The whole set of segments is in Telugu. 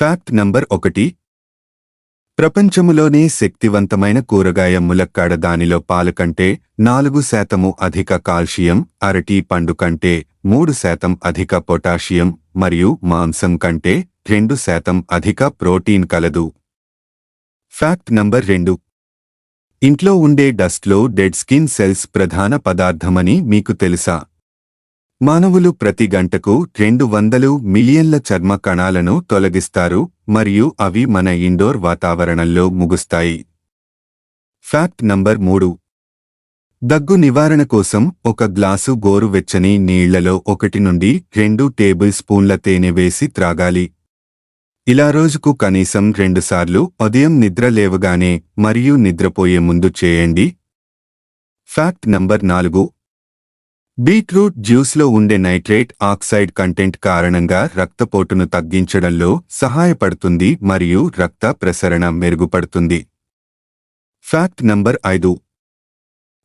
Fact number 1. ప్రపంచములోనే శక్తివంతమైన కూరగాయ ములక్కాడ దానిలో పాలు కంటే 4% అధిక కాల్షియం, అరటి పండు కంటే 3% అధిక పొటాషియం మరియు మాంసం కంటే 2% అధిక ప్రోటీన్ కలదు. Fact number 2. ఇంట్లో ఉండే డస్ట్లో డెడ్ స్కిన్ సెల్స్ ప్రధాన పదార్థమని మీకు తెలుసా? మానవులు ప్రతి గంటకు 200 మిలియన్ల చర్మ కణాలను తొలగిస్తారు మరియు అవి మన ఇండోర్ వాతావరణంలో ముగుస్తాయి. Fact number 3. దగ్గు నివారణ కోసం ఒక గ్లాసు గోరువెచ్చని నీళ్లలో 1 నుండి 2 టేబుల్ స్పూన్ల తేనె వేసి త్రాగాలి. ఇలా రోజుకు కనీసం 2 సార్లు ఉదయం నిద్ర లేవగానే మరియు నిద్రపోయే ముందు చేయండి. Fact number 4. బీట్రూట్ జ్యూస్లో ఉండే నైట్రేట్ ఆక్సైడ్ కంటెంట్ కారణంగా రక్తపోటును తగ్గించడంలో సహాయపడుతుంది మరియు రక్త ప్రసరణ మెరుగుపడుతుంది. Fact number 5.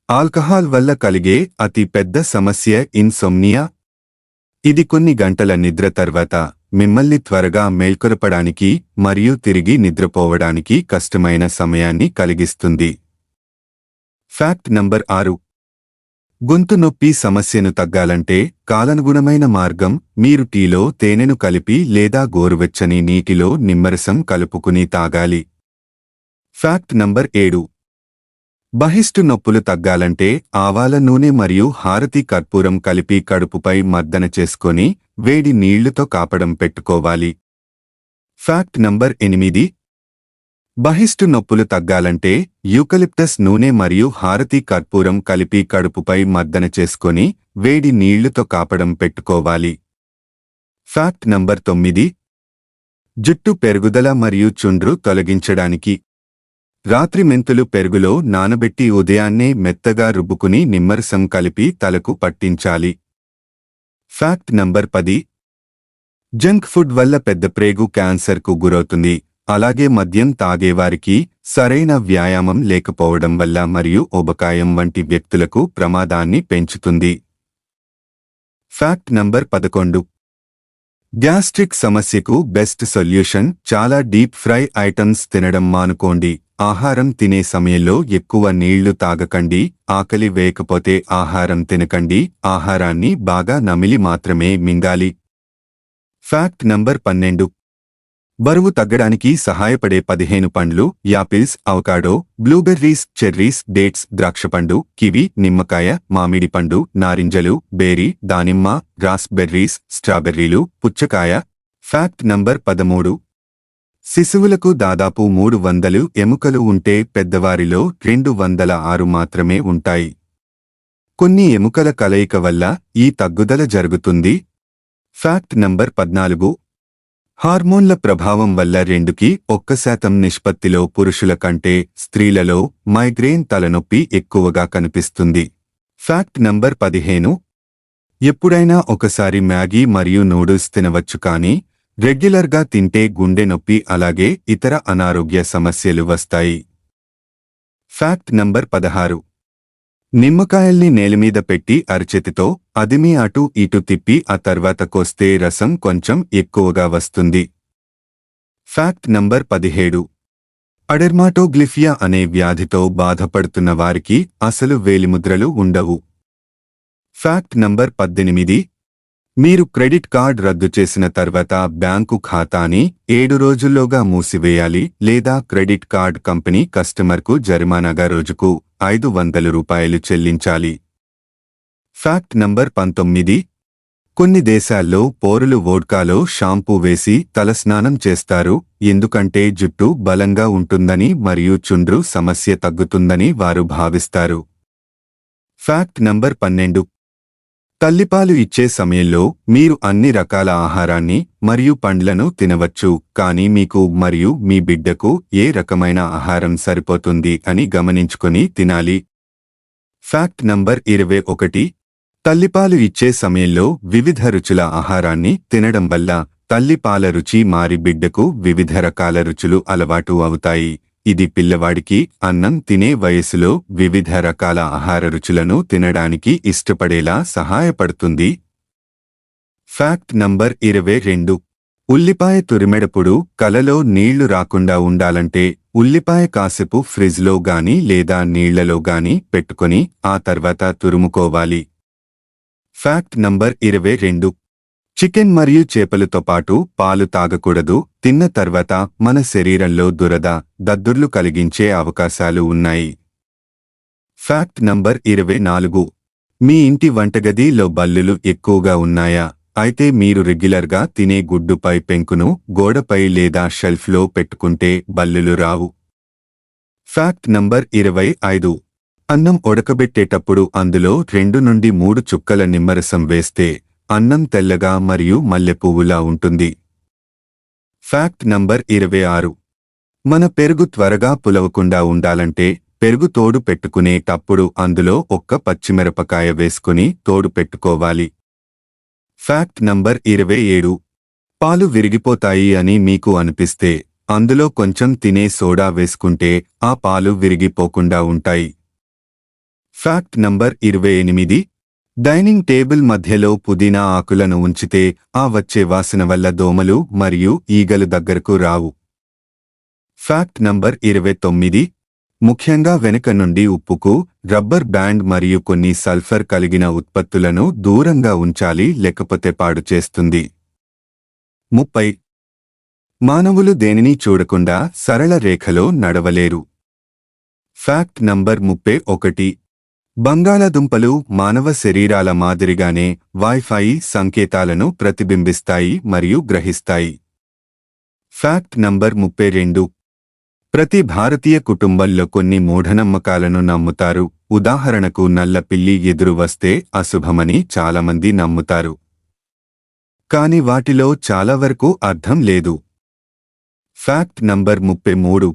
ఆల్కహాల్ వల్ల కలిగే అతి పెద్ద సమస్య ఇన్సోమ్నియా. ఇది కొన్ని గంటల నిద్ర తర్వాత మిమ్మల్ని త్వరగా మేల్కొలపడానికి మరియు తిరిగి నిద్రపోవడానికి కష్టమైన సమయాన్ని కలిగిస్తుంది. Fact number 6. గొంతు నొప్పి సమస్యను తగ్గాలంటే కాలానుగుణమైన మార్గం మీరు టీలో తేనెను కలిపి లేదా గోరువెచ్చని నీటిలో నిమ్మరసం కలుపుకుని తాగాలి. Fact number 7. బహిష్టు నొప్పులు తగ్గాలంటే ఆవాల నూనె మరియు హారతి కర్పూరం కలిపి కడుపుపై మర్దన చేసుకొని వేడి నీళ్లతో కాపడం పెట్టుకోవాలి. Fact number 8. బహిష్టు నొప్పులు తగ్గాలంటే యూకలిప్టస్ నూనె మరియు హారతి కర్పూరం కలిపి కడుపుపై మర్దన చేసుకొని వేడి నీళ్లతో కాపడం పెట్టుకోవాలి. Fact number 9. జుట్టు పెరుగుదల మరియు చుండ్రు తొలగించడానికి రాత్రి మెంతులు పెరుగులో నానబెట్టి ఉదయాన్నే మెత్తగా రుబ్బుకుని నిమ్మరసం కలిపి తలకు పట్టించాలి. Fact number 10. జంక్ ఫుడ్ వల్ల పెద్ద ప్రేగు క్యాన్సర్కు గురవుతుంది. అలాగే మద్యం తాగేవారికి సరైన వ్యాయామం లేకపోవడం వల్ల మరియు ఊబకాయం వంటి వ్యక్తులకు ప్రమాదాన్ని పెంచుతుంది. Fact number 11. గ్యాస్ట్రిక్ సమస్యకు బెస్ట్ సొల్యూషన్ చాలా డీప్ ఫ్రై ఐటమ్స్ తినడం మానుకోండి. ఆహారం తినే సమయంలో ఎక్కువ నీళ్లు తాగకండి. ఆకలి వేయకపోతే ఆహారం తినకండి. ఆహారాన్ని బాగా నమిలి మాత్రమే మింగాలి. Fact number 12. బరువు తగ్గడానికి సహాయపడే 15 పండ్లు apples, avocado, blueberries, cherries, dates, ద్రాక్షపండు, కివి, నిమ్మకాయ, మామిడి పండు, నారింజలు, బేరీ, దానిమ్మ, రాస్బెర్రీస్, స్ట్రాబెర్రీలు, పుచ్చకాయ. Fact number 13. శిశువులకు దాదాపు 300 ఎముకలు ఉంటే పెద్దవారిలో 206 మాత్రమే ఉంటాయి. కొన్ని ఎముకల కలయిక వల్ల ఈ తగ్గుదల జరుగుతుంది. Fact number 14. హార్మోన్ల ప్రభావం వల్ల 2కి 1% నిష్పత్తిలో పురుషుల కంటే స్త్రీలలో మైగ్రేన్ తలనొప్పి ఎక్కువగా కనిపిస్తుంది. Fact number 15. ఎప్పుడైనా ఒకసారి మ్యాగీ మరియు నూడిల్స్ తినవచ్చు, కానీ రెగ్యులర్గా తింటే గుండె నొప్పి అలాగే ఇతర అనారోగ్య సమస్యలు వస్తాయి. Fact number 16. నిమ్మకాయల్ని నేలమీద పెట్టి అరచేతితో అదిమి అటు ఇటు తిప్పి ఆ తర్వాత కోస్తే రసం కొంచెం ఎక్కువగా వస్తుంది. Fact number 17. అడెర్మాటోగ్లిఫియా అనే వ్యాధితో బాధపడుతున్న వారికి అసలు వేలిముద్రలు ఉండవు. Fact number 18. మీరు క్రెడిట్ కార్డ్ రద్దు చేసిన తర్వాత బ్యాంకు ఖాతాని 7 రోజుల్లోగా మూసివేయాలి లేదా క్రెడిట్ కార్డ్ కంపెనీ కస్టమర్కు జరిమానాగా రోజుకు 500 రూపాయలు చెల్లించాలి. Fact number 19. కొన్ని దేశాల్లో పౌరులు వోడ్కాలో షాంపూ వేసి తలస్నానం చేస్తారు, ఎందుకంటే జుట్టు బలంగా ఉంటుందని మరియు చుండ్రు సమస్య తగ్గుతుందని వారు భావిస్తారు. Fact number 12. తల్లిపాలు ఇచ్చే సమయంలో మీరు అన్ని రకాల ఆహారాన్ని మరియు పండ్లను తినవచ్చు, కానీ మీకు మరియు మీ బిడ్డకు ఏ రకమైన ఆహారం సరిపోతుంది అని గమనించుకొని తినాలి. Fact number 21. తల్లిపాలు ఇచ్చే సమయంలో వివిధ రుచుల ఆహారాన్ని తినడం వల్ల తల్లిపాల రుచి మారి బిడ్డకు వివిధ రకాల రుచులు అలవాటు అవుతాయి. ఇది పిల్లవాడికి అన్నం తినే వయసులో వివిధ రకాల ఆహార రుచులను తినడానికి ఇష్టపడేలా సహాయపడుతుంది. Fact number 22. ఉల్లిపాయ తురిమెడప్పుడు కలలో నీళ్లు రాకుండా ఉండాలంటే ఉల్లిపాయ కాసేపు ఫ్రిజ్లో గాని లేదా నీళ్లలో గాని పెట్టుకొని ఆ తర్వాత తురుముకోవాలి. Fact number 22. చికెన్ మరియు చేపలతో పాటు పాలు తాగకూడదు. తిన్న తర్వాత మన శరీరంలో దురద, దద్దుర్లు కలిగించే అవకాశాలు ఉన్నాయి. Fact number 24. మీ ఇంటి వంటగదిలో బల్లులు ఎక్కువగా ఉన్నాయా? అయితే మీరు రెగ్యులర్గా తినే గుడ్డుపై పెంకును గోడపై లేదా షెల్ఫ్లో పెట్టుకుంటే బల్లులు రావు. Fact number 25. అన్నం ఉడకబెట్టేటప్పుడు అందులో 2 నుండి 3 చుక్కల నిమ్మరసం వేస్తే అన్నం తెల్లగా మరియు మల్లెపువ్వులా ఉంటుంది. Fact number 26. మన పెరుగు త్వరగా పులవకుండా ఉండాలంటే పెరుగు తోడు పెట్టుకునేటప్పుడు అందులో ఒక్క పచ్చిమిరపకాయ వేసుకుని తోడు పెట్టుకోవాలి. Fact number 27. పాలు విరిగిపోతాయి అని మీకు అనిపిస్తే అందులో కొంచెం తినే సోడా వేసుకుంటే ఆ పాలు విరిగిపోకుండా ఉంటాయి. Fact number 28. డైనింగ్ టేబుల్ మధ్యలో పుదీనా ఆకులను ఉంచితే ఆ వచ్చే వాసన వల్ల దోమలు మరియు ఈగలు దగ్గరకు రావు. Fact number 29. ముఖ్యంగా వెనుక నుండి ఉప్పుకు, రబ్బర్ బ్యాండ్ మరియు కొన్ని సల్ఫర్ కలిగిన ఉత్పత్తులను దూరంగా ఉంచాలి, లేకపోతే పాడు చేస్తుంది. 30. మానవులు దేనిని చూడకుండా సరళ రేఖలో నడవలేరు. Fact number 31. బంగాళాదుంపలు మానవ శరీరాల మాదిరిగానే వైఫై సంకేతాలను ప్రతిబింబిస్తాయి మరియు గ్రహిస్తాయి. Fact number 32. ప్రతి భారతీయ కుటుంబంలో కొన్ని మూఢనమ్మకాలను నమ్ముతారు. ఉదాహరణకు నల్ల పిల్లి ఎదురు వస్తే అశుభమని చాలామంది నమ్ముతారు. కాని వాటిలో చాలా వరకు అర్థం లేదు. Fact number 33.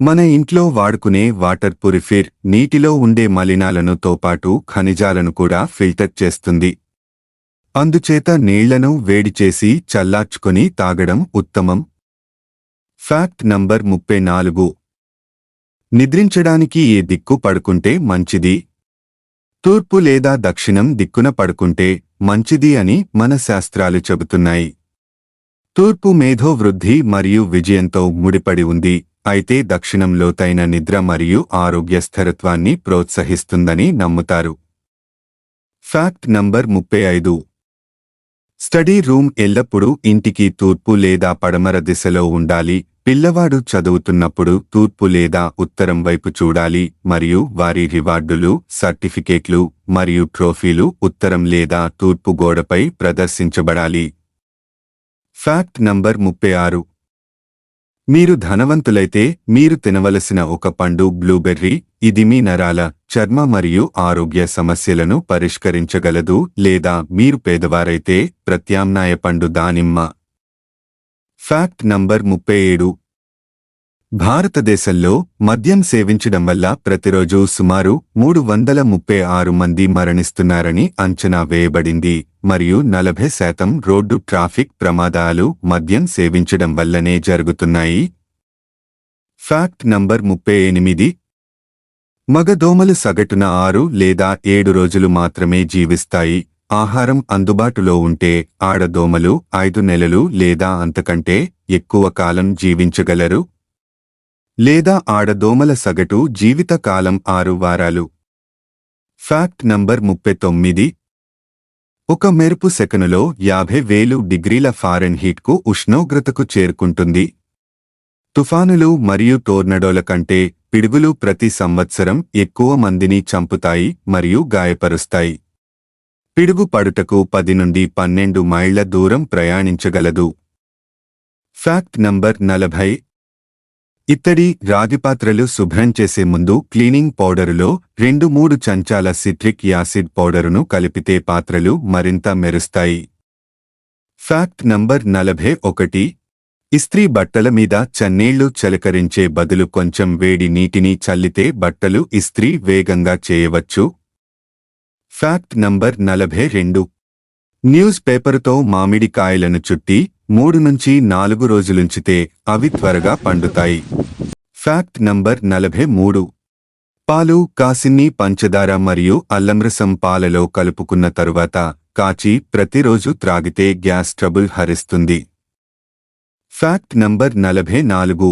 మన ఇంట్లో వాడుకునే వాటర్ ప్యూరిఫైయర్ నీటిలో ఉండే మలినాలను తోపాటు ఖనిజాలను కూడా ఫిల్టర్ చేస్తుంది. అందుచేత నీళ్లను వేడిచేసి చల్లార్చుకొని తాగడం ఉత్తమం. Fact number 34. నిద్రించడానికి ఏ దిక్కు పడుకుంటే మంచిది? తూర్పు లేదా దక్షిణం దిక్కున పడుకుంటే మంచిది అని మన శాస్త్రాలు చెబుతున్నాయి. తూర్పు మేధో వృద్ధి మరియు విజయంతో ముడిపడి ఉంది. అయితే దక్షిణం లోతైన నిద్ర మరియు ఆరోగ్య స్థిరత్వాన్ని ప్రోత్సహిస్తుందని నమ్ముతారు. Fact number 35. స్టడీ రూమ్ ఎల్లప్పుడూ ఇంటికి తూర్పు లేదా పడమర దిశలో ఉండాలి. పిల్లవాడు చదువుతున్నప్పుడు తూర్పు లేదా ఉత్తరం వైపు చూడాలి మరియు వారి రివార్డులు, సర్టిఫికేట్లు మరియు ట్రోఫీలు ఉత్తరం లేదా తూర్పు గోడపై ప్రదర్శించబడాలి. Fact number 36. మీరు ధనవంతులైతే మీరు తినవలసిన ఒక పండు బ్లూబెర్రీ. ఇది మీ నరాల, చర్మ మరియు ఆరోగ్య సమస్యలను పరిష్కరించగలదు. లేదా మీరు పేదవారైతే ప్రత్యామ్నాయ పండు దానిమ్మ. Fact number 37. భారతదేశంలో మద్యం సేవించడం వల్ల ప్రతిరోజు సుమారు 336 మంది మరణిస్తున్నారని అంచనా వేయబడింది మరియు 40% రోడ్డు ట్రాఫిక్ ప్రమాదాలు మద్యం సేవించడం వల్లనే జరుగుతున్నాయి. Fact number 38. మగ దోమలు సగటున 6 లేదా 7 రోజులు మాత్రమే జీవిస్తాయి. ఆహారం అందుబాటులో ఉంటే ఆడదోమలు 5 నెలలు లేదా అంతకంటే ఎక్కువ కాలం జీవించగలరు. లేదా ఆడదోమల సగటు జీవిత కాలం 6 వారాలు. Fact number 39. ఒక మెరుపు సెకనులో 50,000 డిగ్రీల ఫారెన్హీట్కు ఉష్ణోగ్రతకు చేరుకుంటుంది. తుఫానులు మరియు టోర్నడోల కంటే పిడుగులు ప్రతి సంవత్సరం ఎక్కువ మందిని చంపుతాయి మరియు గాయపరుస్తాయి. పిడుగు పడుటకు 10 నుండి 12 మైళ్ల దూరం ప్రయాణించగలదు. Fact number 40. ఇత్తడి, రాగిపాత్రలు శుభ్రం చేసే ముందు క్లీనింగ్ పౌడరులో 2-3 చెంచాల సిట్రిక్ యాసిడ్ పౌడరును కలిపితే పాత్రలు మరింత మెరుస్తాయి. Fact number 41. ఇస్త్రీ బట్టల మీద చన్నీళ్లు చిలకరించే బదులు కొంచెం వేడి నీటిని చల్లితే బట్టలు ఇస్త్రీ వేగంగా చేయవచ్చు. Fact number 42. న్యూస్ పేపరుతో మామిడికాయలను చుట్టి 3 నుంచి 4 రోజులుంచితే అవి త్వరగా పండుతాయి. Fact number 43. పాలు, కాసిన్ని పంచదార మరియు అల్లంరసం పాలలో కలుపుకున్న తరువాత కాచి ప్రతిరోజు త్రాగితే గ్యాస్ ట్రబుల్ హరిస్తుంది. Fact number 44.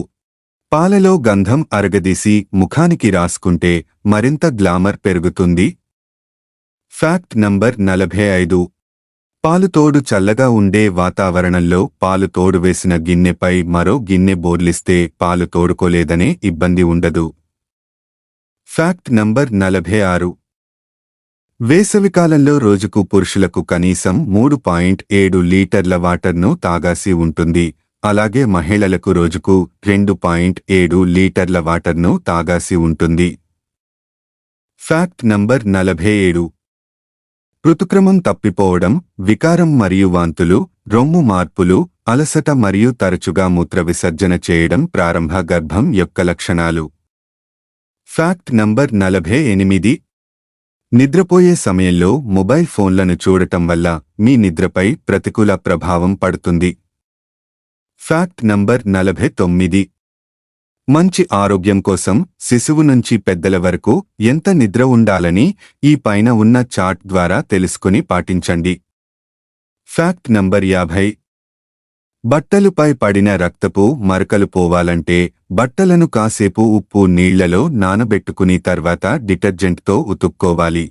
పాలలో గంధం అరగదీసి ముఖానికి రాసుకుంటే మరింత గ్లామర్ పెరుగుతుంది. Fact number 45. పాలుతోడు చల్లగా ఉండే వాతావరణంలో పాలు తోడువేసిన గిన్నెపై మరో గిన్నె బోర్లిస్తే పాలు తోడుకోలేదనే ఇబ్బంది ఉండదు. Fact number 46. వేసవికాలంలో రోజుకు పురుషులకు కనీసం 3.7 లీటర్ల వాటర్ను తాగాల్సి ఉంటుంది. అలాగే మహిళలకు రోజుకు 2.7 లీటర్ల వాటర్ను తాగాల్సి ఉంటుంది. Fact number 47. ఋతుక్రమం తప్పిపోవడం, వికారం మరియు వాంతులు, రొమ్ము మార్పులు, అలసట మరియు తరచుగా మూత్ర విసర్జన చేయడం ప్రారంభ గర్భం యొక్క లక్షణాలు. Fact number 48. నిద్రపోయే సమయంలో మొబైల్ ఫోన్లను చూడటం వల్ల మీ నిద్రపై ప్రతికూల ప్రభావం పడుతుంది. Fact number 49. మంచి ఆరోగ్యం కోసం శిశువు నుంచి పెద్దల వరకు ఎంత నిద్ర ఉండాలని ఈ పైన ఉన్న చార్ట్ ద్వారా తెలుసుకుని పాటించండి. Fact number 50. బట్టలుపై పడిన రక్తపు మరకలు పోవాలంటే బట్టలను కాసేపు ఉప్పు నీళ్లలో నానబెట్టుకుని తర్వాత డిటర్జెంట్తో ఉతుక్కోవాలి.